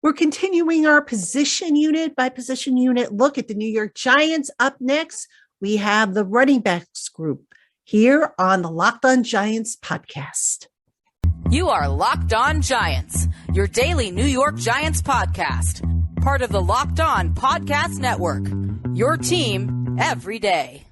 We're continuing our position unit by position unit look at the New York Giants. Up next, we have the running backs group here on the LockedOn Giants podcast. You are Locked On Giants, your daily New York Giants podcast. Part of the Locked On Podcast Network, your team every day.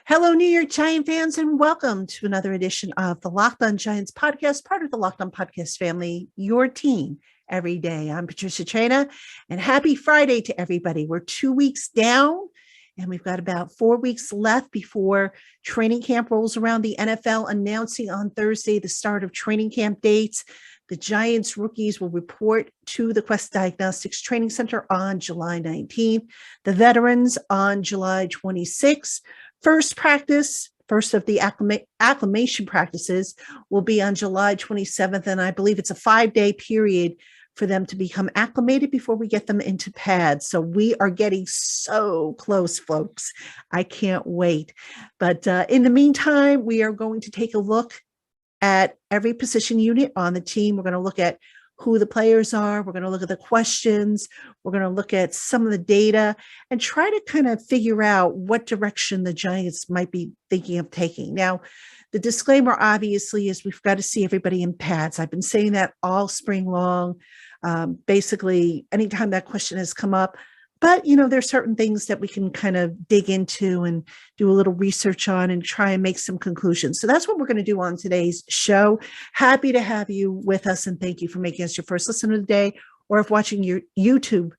Hello, New York Giant fans, and welcome to another edition of the LockedOn Giants podcast, part of the LockedOn Podcast family, your team every day. I'm Parhizkaran, and happy Friday to everybody. We're 2 weeks down, and we've got about 4 weeks left before training camp rolls around. The NFL announcing on Thursday the start of training camp dates. The Giants rookies will report to the Quest Diagnostics Training Center on July 19th. The veterans on July 26th. First of the acclimation practices will be on July 27th, and I believe it's a 5-day period for them to become acclimated before we get them into pads. So we are getting so close, folks. I can't wait. But in the meantime, we are going to take a look at every position unit on the team. We're going to look at who the players are. We're going to look at the questions. We're going to look at some of the data and try to kind of figure out what direction the Giants might be thinking of taking. Now, the disclaimer obviously is we've got to see everybody in pads. I've been saying that all spring long. Basically, anytime that question has come up, but, there's certain things that we can kind of dig into and do a little research on and try and make some conclusions. So that's what we're going to do on today's show. Happy to have you with us, and thank you for making us your first listen of the day, or if watching your YouTube,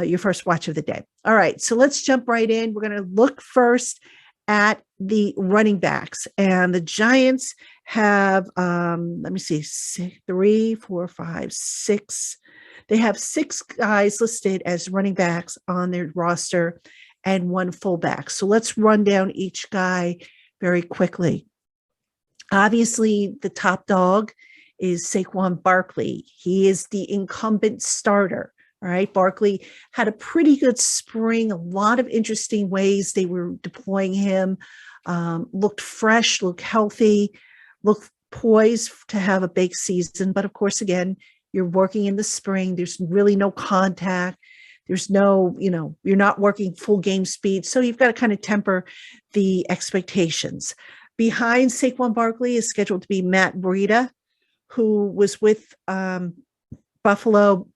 your first watch of the day. All right, so let's jump right in. We're going to look first at the running backs, and the Giants have, let me see, 3, 4, 5, 6. They have 6 guys listed as running backs on their roster and 1 fullback. So let's run down each guy very quickly. Obviously, the top dog is Saquon Barkley. He is the incumbent starter. All right. Barkley had a pretty good spring, a lot of interesting ways they were deploying him, looked fresh, looked healthy, looked poised to have a big season. But of course, again, you're working in the spring. There's really no contact. There's no, you're not working full game speed. So you've got to kind of temper the expectations. Behind Saquon Barkley is scheduled to be Matt Breida, who was with Buffalo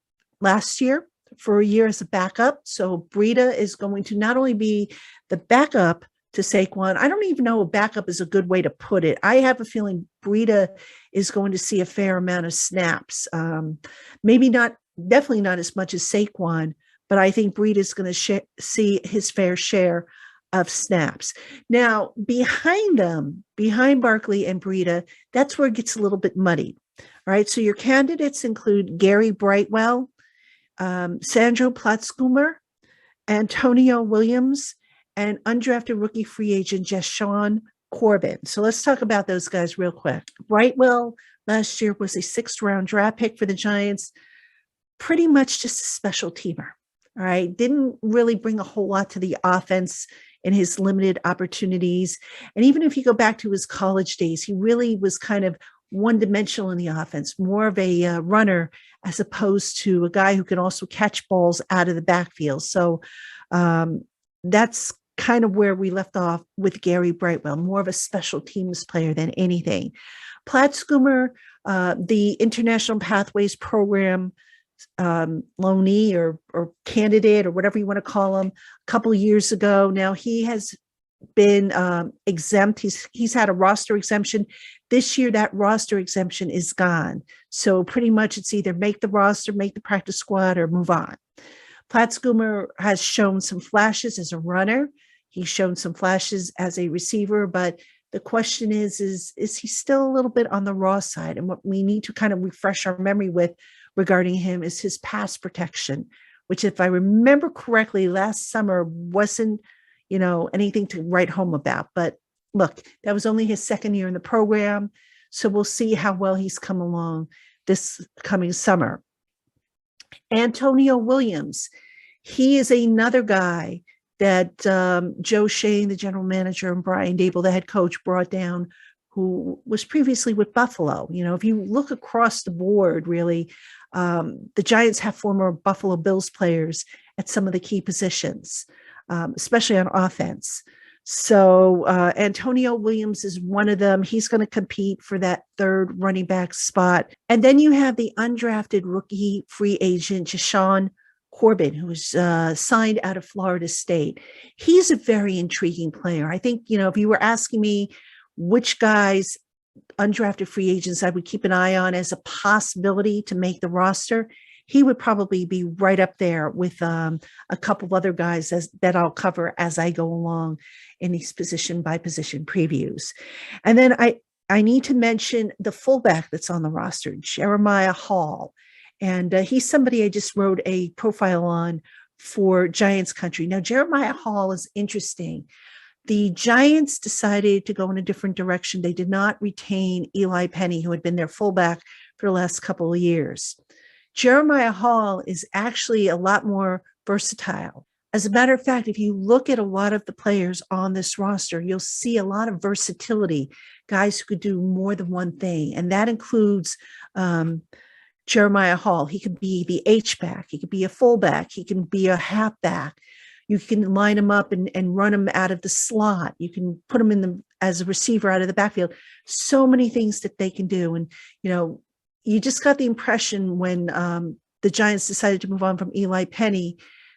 last year for a year as a backup. So Breida is going to not only be the backup to Saquon. I don't even know a backup is a good way to put it. I have a feeling Breida is going to see a fair amount of snaps. Maybe not, definitely not as much as Saquon, but I think Breida is going to see his fair share of snaps. Now, behind them, behind Barkley and Breida, that's where it gets a little bit muddy. All right, so your candidates include Gary Brightwell, Sandro Platzkummer, Antonio Williams, and undrafted rookie free agent Desean Corbin. So let's talk about those guys real quick. Brightwell last year was a 6th-round draft pick for the Giants, pretty much just a special teamer. All right, didn't really bring a whole lot to the offense in his limited opportunities. And even if you go back to his college days, he really was kind of one-dimensional in the offense, more of a runner as opposed to a guy who can also catch balls out of the backfield. So that's kind of where we left off with Gary Brightwell, more of a special teams player than anything. Platzkummer, the International Pathways Program loanee or candidate or whatever you want to call him, a couple of years ago. Now he has been exempt. He's had a roster exemption. This year, that roster exemption is gone. So pretty much it's either make the roster, make the practice squad, or move on. Platzkummer has shown some flashes as a runner. He's shown some flashes as a receiver, but the question is he still a little bit on the raw side? And what we need to kind of refresh our memory with regarding him is his pass protection, which, if I remember correctly, last summer wasn't, anything to write home about. But look, that was only his 2nd year in the program. So we'll see how well he's come along this coming summer. Antonio Williams, He is another guy that Joe Shane, the general manager, and Brian Dable, the head coach, brought down, who was previously with Buffalo. If you look across the board, really, the Giants have former Buffalo Bills players at some of the key positions, especially on offense. So Antonio Williams is one of them. He's going to compete for that third running back spot. And then you have the undrafted rookie free agent, Desean Corbin, who was signed out of Florida State. He's a very intriguing player. I think, if you were asking me which guys, undrafted free agents, I would keep an eye on as a possibility to make the roster, he would probably be right up there with a couple of other guys that I'll cover as I go along in these position by position previews. And then I need to mention the fullback that's on the roster, Jeremiah Hall. And he's somebody I just wrote a profile on for Giants Country. Now, Jeremiah Hall is interesting. The Giants decided to go in a different direction. They did not retain Eli Penny, who had been their fullback for the last couple of years. Jeremiah Hall is actually a lot more versatile. As a matter of fact, if you look at a lot of the players on this roster, you'll see a lot of versatility, guys who could do more than one thing. And that includes Jeremiah Hall. He could be the H-back. He could be a fullback. He can be a halfback. You can line him up and run him out of the slot. You can put him as a receiver out of the backfield. So many things that they can do. And, you just got the impression when the Giants decided to move on from Eli Penny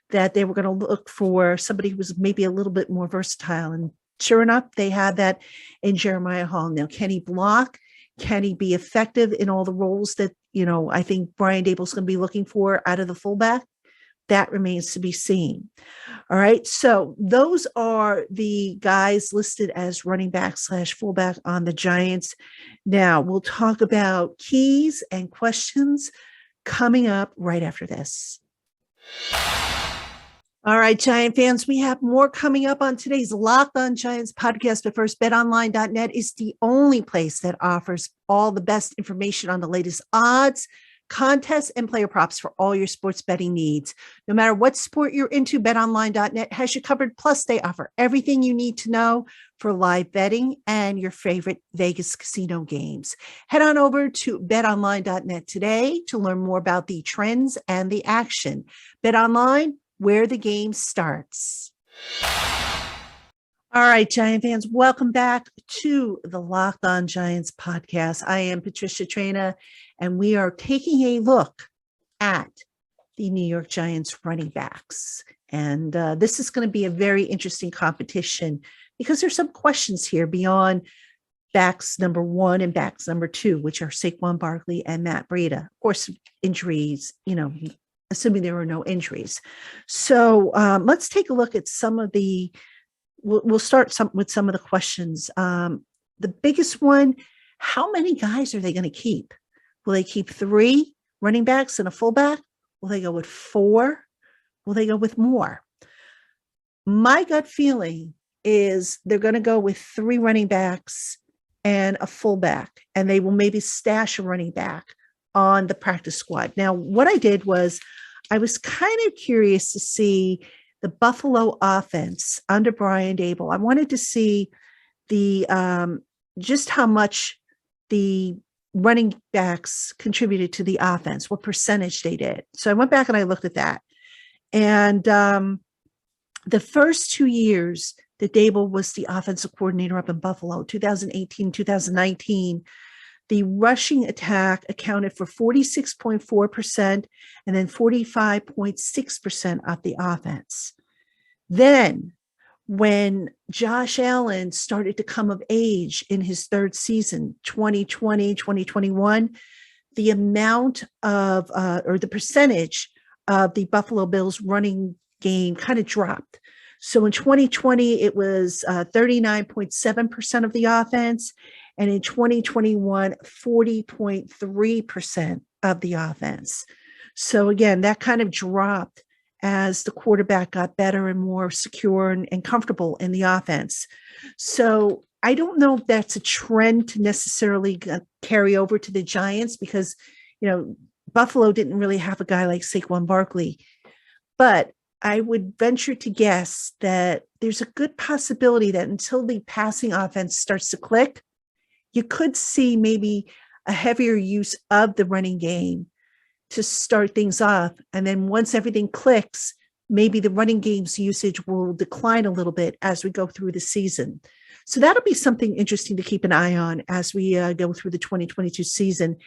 that they were going to look for somebody who was maybe a little bit more versatile. And sure enough, they had that in Jeremiah Hall. Now, can he block? Can he be effective in all the roles that, I think Brian Dable's going to be looking for out of the fullback? That remains to be seen. All right. So those are the guys listed as running back / fullback on the Giants. Now we'll talk about keys and questions coming up right after this. All right, Giant fans, we have more coming up on today's LockedOn Giants podcast. But first, BetOnline.net is the only place that offers all the best information on the latest odds, contests, and player props for all your sports betting needs. No matter what sport you're into, BetOnline.net has you covered. Plus, they offer everything you need to know for live betting and your favorite Vegas casino games. Head on over to BetOnline.net today to learn more about the trends and the action. BetOnline, where the game starts. All right, Giant fans, welcome back to the LockedOn Giants podcast. I am Patricia Traina, and we are taking a look at the New York Giants running backs. And this is going to be a very interesting competition because there's some questions here beyond backs number 1 and backs number 2, which are Saquon Barkley and Matt Breida. Of course, injuries, assuming there were no injuries. So let's take a look at some of the, we'll start with some of the questions. The biggest one, how many guys are they going to keep? Will they keep 3 running backs and a fullback? Will they go with 4? Will they go with more? My gut feeling is they're going to go with 3 running backs and a fullback, and they will maybe stash a running back on the practice squad. Now, what I did was I was kind of curious to see the Buffalo offense under Brian Dable. I wanted to see the just how much the running backs contributed to the offense, what percentage they did. So I went back and I looked at that. And the first 2 years that Dable was the offensive coordinator up in Buffalo, 2018, 2019, the rushing attack accounted for 46.4% and then 45.6% of the offense. Then when Josh Allen started to come of age in his 3rd season, 2020, 2021, the amount of, or the percentage of the Buffalo Bills running game kind of dropped. So in 2020, it was 39.7% of the offense. And in 2021, 40.3% of the offense. So again, that kind of dropped as the quarterback got better and more secure and comfortable in the offense. So I don't know if that's a trend to necessarily carry over to the Giants because, Buffalo didn't really have a guy like Saquon Barkley. But I would venture to guess that there's a good possibility that until the passing offense starts to click, you could see maybe a heavier use of the running game to start things off. And then once everything clicks, maybe the running game's usage will decline a little bit as we go through the season. So that'll be something interesting to keep an eye on as we go through the 2022 season,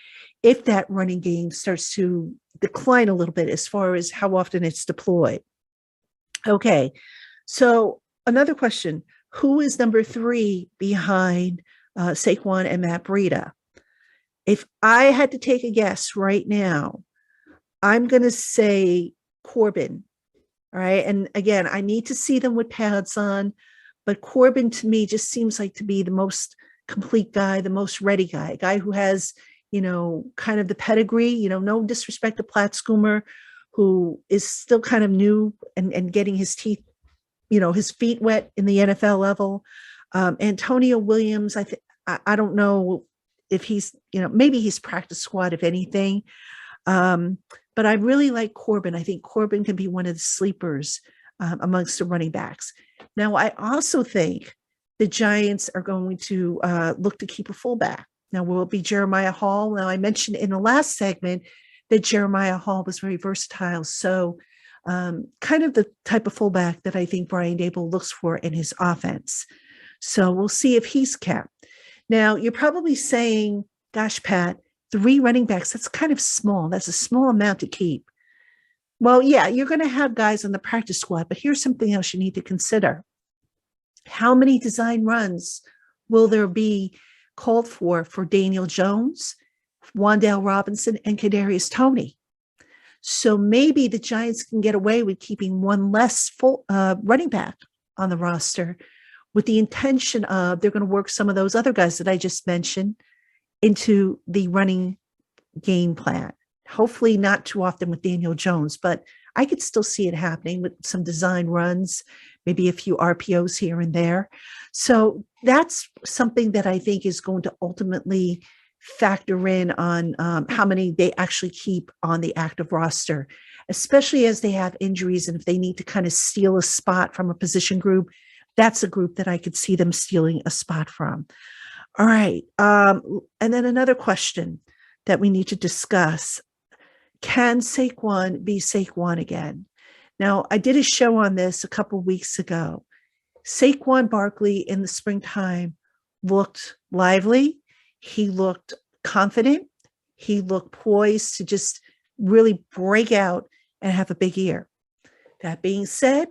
if that running game starts to decline a little bit as far as how often it's deployed. Okay, so another question. Who is number 3 behind Saquon and Matt Breida? If I had to take a guess right now, I'm going to say Corbin. All right. And again, I need to see them with pads on, but Corbin to me just seems like to be the most complete guy, the most ready guy, a guy who has, kind of the pedigree, no disrespect to Platt Schoomer, who is still kind of new and getting his teeth, his feet wet in the NFL level. Antonio Williams, I don't know if he's, maybe he's practice squad, if anything. But I really like Corbin. I think Corbin can be one of the sleepers amongst the running backs. Now, I also think the Giants are going to look to keep a fullback. Now, will it be Jeremiah Hall? Now, I mentioned in the last segment that Jeremiah Hall was very versatile. So kind of the type of fullback that I think Brian Daboll looks for in his offense. So we'll see if he's kept. Now, you're probably saying, gosh, Pat, 3 running backs, that's kind of small. That's a small amount to keep. Well, yeah, you're going to have guys on the practice squad, but here's something else you need to consider. How many design runs will there be called for Daniel Jones, Wan'Dale Robinson, and Kadarius Toney? So maybe the Giants can get away with keeping one less full running back on the roster with the intention of they're going to work some of those other guys that I just mentioned into the running game plan. Hopefully not too often with Daniel Jones, but I could still see it happening with some design runs, maybe a few RPOs here and there. So that's something that I think is going to ultimately factor in on how many they actually keep on the active roster, especially as they have injuries. And if they need to kind of steal a spot from a position group, that's a group that I could see them stealing a spot from. All right. And then another question that we need to discuss. Can Saquon be Saquon again? Now, I did a show on this a couple of weeks ago. Saquon Barkley in the springtime looked lively. He looked confident. He looked poised to just really break out and have a big year. That being said,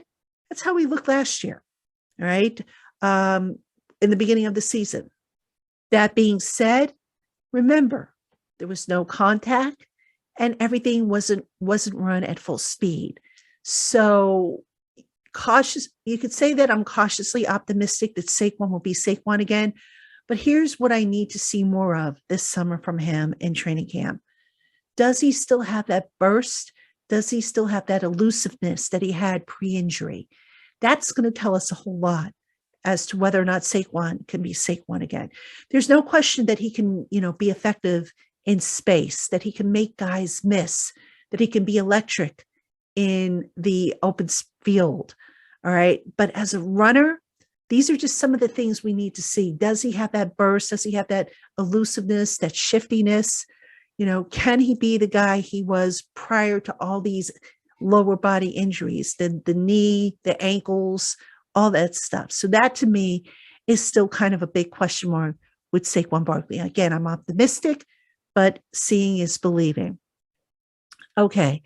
that's how he looked last year, all right, in the beginning of the season. That being said, remember, there was no contact and everything wasn't run at full speed. So cautious, you could say that I'm cautiously optimistic that Saquon will be Saquon again. But here's what I need to see more of this summer from him in training camp. Does he still have that burst? Does he still have that elusiveness that he had pre-injury? That's going to tell us a whole lot as to whether or not Saquon can be Saquon again. There's no question that he can, be effective in space, that he can make guys miss, that he can be electric in the open field. All right. But as a runner, these are just some of the things we need to see. Does he have that burst? Does he have that elusiveness, that shiftiness? Can he be the guy he was prior to all these lower body injuries, the knee, the ankles, all that stuff? So that to me is still kind of a big question mark with Saquon Barkley. Again, I'm optimistic, but seeing is believing. Okay.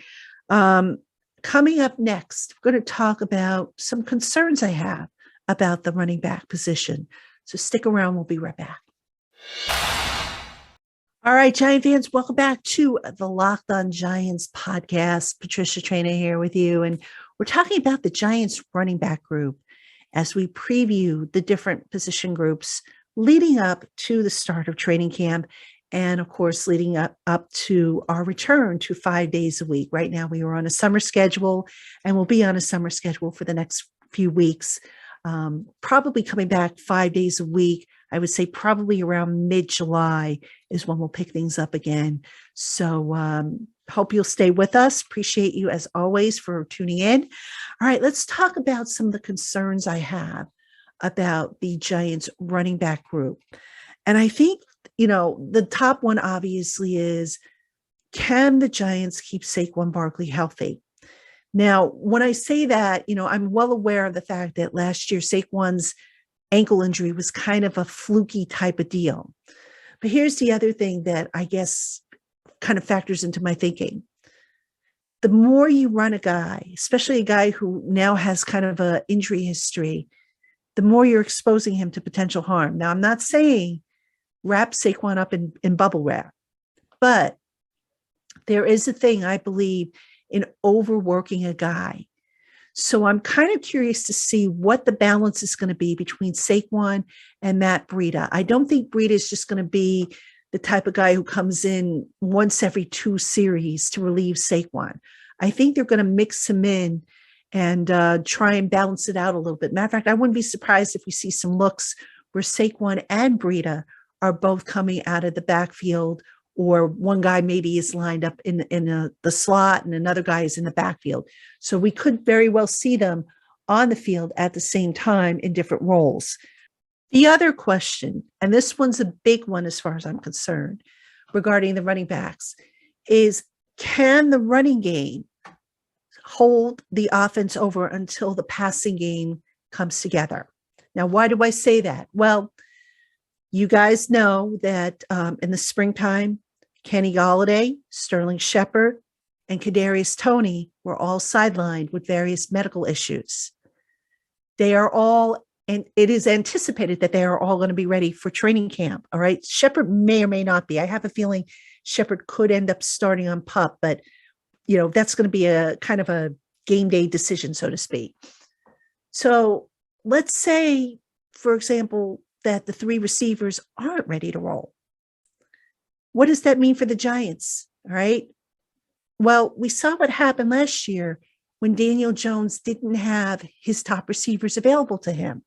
Coming up next, we're going to talk about some concerns I have about the running back position. So stick around. We'll be right back. All right, Giant fans, welcome back to the LockedOn Giants podcast. Patricia Traina here with you. And we're talking about the Giants running back group as we preview the different position groups leading up to the start of training camp. And of course, leading up to our return to 5 days a week. Right now, we are on a summer schedule and we'll be on a summer schedule for the next few weeks. Probably coming back 5 days a week. I would say probably around mid-July is when we'll pick things up again. So Hope you'll stay with us. Appreciate you as always for tuning in. All right, let's talk about some of the concerns I have about the Giants running back group. And I think, the top one obviously is, can the Giants keep Saquon Barkley healthy? Now, when I say that, I'm well aware of the fact that last year Saquon's ankle injury was kind of a fluky type of deal. But here's the other thing that I guess kind of factors into my thinking. The more you run a guy, especially a guy who now has kind of an injury history, the more you're exposing him to potential harm. Now, I'm not saying wrap Saquon up in bubble wrap, but there is a thing, I believe, in overworking a guy. So I'm kind of curious to see what the balance is going to be between Saquon and Matt Breida. I don't think Breida is just going to be the type of guy who comes in once every 2 series to relieve Saquon. I think they're going to mix him in and try and balance it out a little bit. Matter of fact, I wouldn't be surprised if we see some looks where Saquon and Breida are both coming out of the backfield, or one guy maybe is lined up in the slot and another guy is in the backfield. So we could very well see them on the field at the same time in different roles. The other question, and this one's a big one as far as I'm concerned, regarding the running backs, is can the running game hold the offense over until the passing game comes together? Now, why do I say that? Well, you guys know that in the springtime, Kenny Golladay, Sterling Shepard, and Kadarius Toney were all sidelined with various medical issues. They are all, and it is anticipated that they are all going to be ready for training camp. All right. Shepard may or may not be. I have a feeling Shepard could end up starting on PUP, but that's going to be a kind of a game day decision, so to speak. So let's say, for example, that the 3 receivers aren't ready to roll. What does that mean for the Giants? All right. Well, we saw what happened last year when Daniel Jones didn't have his top receivers available to him.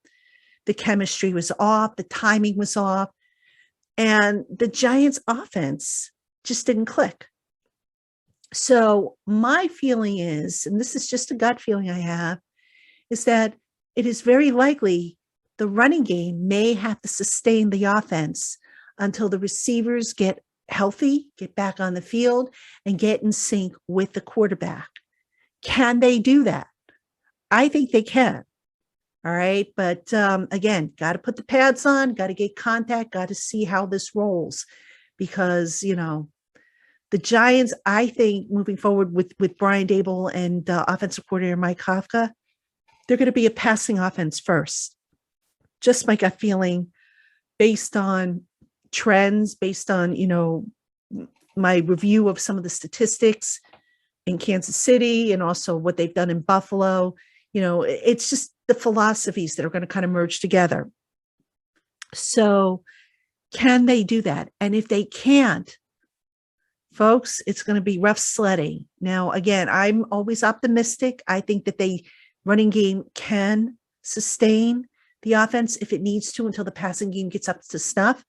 The chemistry was off, the timing was off, and the Giants' offense just didn't click. So my feeling is, and this is just a gut feeling I have, is that it is very likely the running game may have to sustain the offense until the receivers get healthy, get back on the field, and get in sync with the quarterback. Can they do that? I think they can. All right. But again, got to put the pads on, got to get contact, got to see how this rolls, because, the Giants, I think, moving forward with Brian Dable and offensive coordinator Mike Kafka, they're going to be a passing offense first. Just my gut feeling, based on trends, based on, my review of some of the statistics in Kansas City and also what they've done in Buffalo. It's just the philosophies that are going to kind of merge together. So can they do that? And if they can't, folks, it's going to be rough sledding. Now, again, I'm always optimistic. I think that the running game can sustain the offense if it needs to until the passing game gets up to snuff.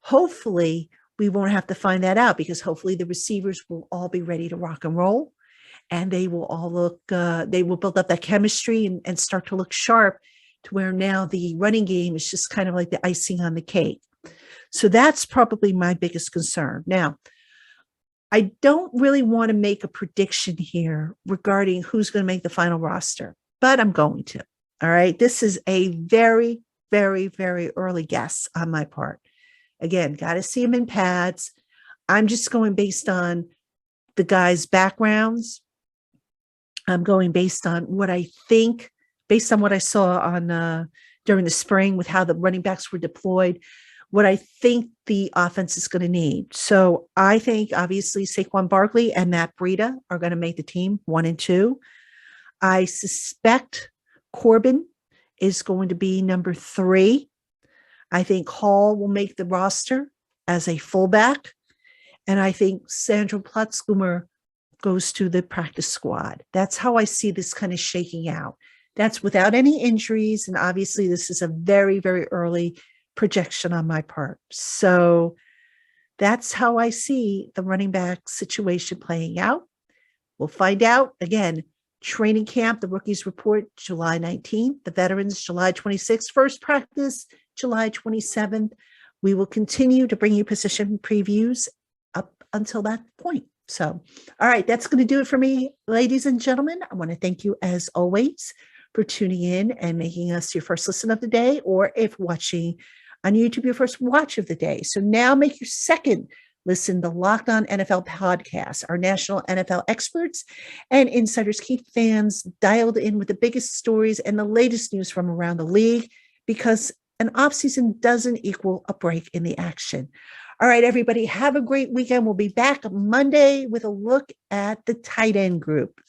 Hopefully, we won't have to find that out, because hopefully the receivers will all be ready to rock and roll, and they will all look, they will build up that chemistry and start to look sharp, to where now the running game is just kind of like the icing on the cake. So that's probably my biggest concern. Now, I don't really want to make a prediction here regarding who's going to make the final roster, but I'm going to. All right. This is a very, very, very early guess on my part. Again, got to see them in pads. I'm just going based on the guys' backgrounds. I'm going based on what I think, based on what I saw on during the spring with how the running backs were deployed, what I think the offense is going to need. So I think obviously Saquon Barkley and Matt Breida are going to make the team 1 and 2. I suspect Corbin is going to be number 3. I think Hall will make the roster as a fullback. And I think Sandro Platzkummer goes to the practice squad. That's how I see this kind of shaking out. That's without any injuries. And obviously this is a very, very early projection on my part. So That's how I see the running back situation playing out. We'll find out again. Training camp, the rookies report July 19th, the veterans July 26th, first practice July 27th. We will continue to bring you position previews up until that point. So, all right, that's going to do it for me, ladies and gentlemen. I want to thank you as always for tuning in and making us your first listen of the day, or if watching on YouTube, your first watch of the day. So now make your second listen to Locked On NFL podcast. Our national NFL experts and insiders keep fans dialed in with the biggest stories and the latest news from around the league, because an offseason doesn't equal a break in the action. All right, everybody, have a great weekend. We'll be back Monday with a look at the tight end group.